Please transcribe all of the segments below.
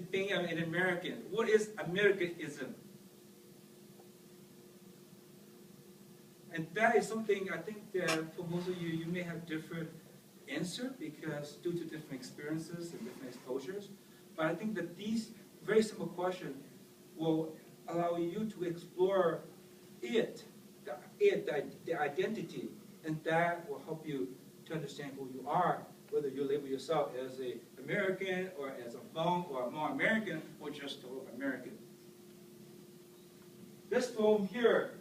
being an American. What is Americanism? And that is something I think that for most of you, you may have different answer because due to different experiences and different exposures. But I think that these very simple questions will allow you to explore the identity, and that will help you to understand who you are, whether you label yourself as an American or as a Hmong or a Hmong American or just a American. This poem here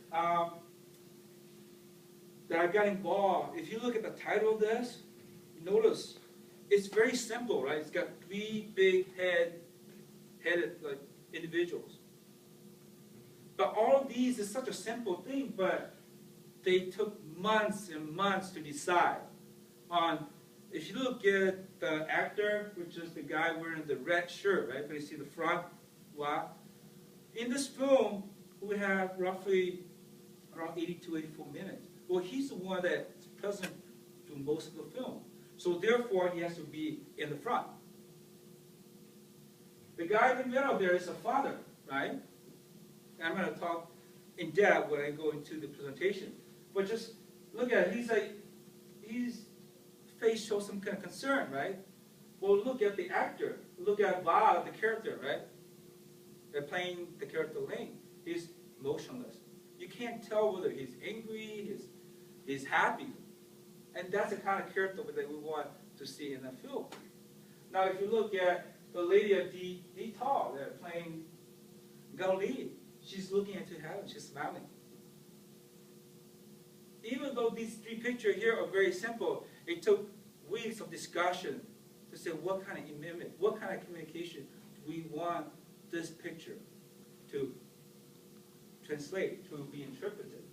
that I got involved, if you look at the title of this, notice it's very simple, right? It's got three big headed like individuals. But all of these is such a simple thing, but they took months and months to decide on. If you look at the actor, which is the guy wearing the red shirt, right? But you see the front, wow. In this film, we have roughly around 80 to 84 minutes. Well, he's the one that's present through most of the film. So therefore, he has to be in the front. The guy in the middle there is a father, right? And I'm going to talk in depth when I go into the presentation. But just look at it. His face shows some kind of concern, right? Well, look at the actor. Look at Val, the character, right? They're playing the character Lane. He's motionless. You can't tell whether he's angry, he's happy. And that's the kind of character that we want to see in the film. Now, if you look at the lady at Dee Tall, they're playing Gao Li. She's looking into heaven. She's smiling. Even though these three pictures here are very simple, it took weeks of discussion to say what kind of image, what kind of communication do we want this picture to translate, to be interpreted.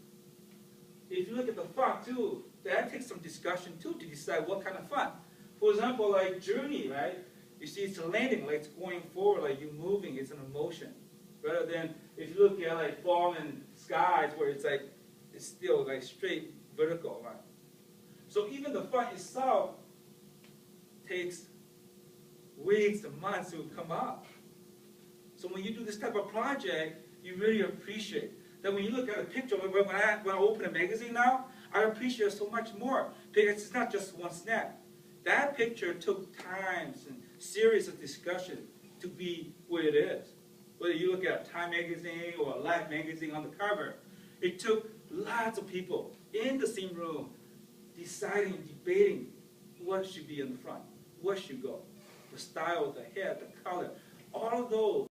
If you look at the font too, that takes some discussion too to decide what kind of font. For example, like Journey, right? You see it's a landing, like it's going forward, like you're moving, it's an emotion. Rather than if you look at like Fallen Skies, where it's like it's still like straight vertical, right? So even the font itself takes weeks and months to come up. So when you do this type of project, you really appreciate that when you look at a picture, when I open a magazine now, I appreciate it so much more because it's not just one snap. That picture took times and series of discussion to be what it is. Whether you look at Time magazine or Life magazine on the cover, it took lots of people in the same room deciding, debating what should be in the front, what should go, the style, the hair, the color, all of those.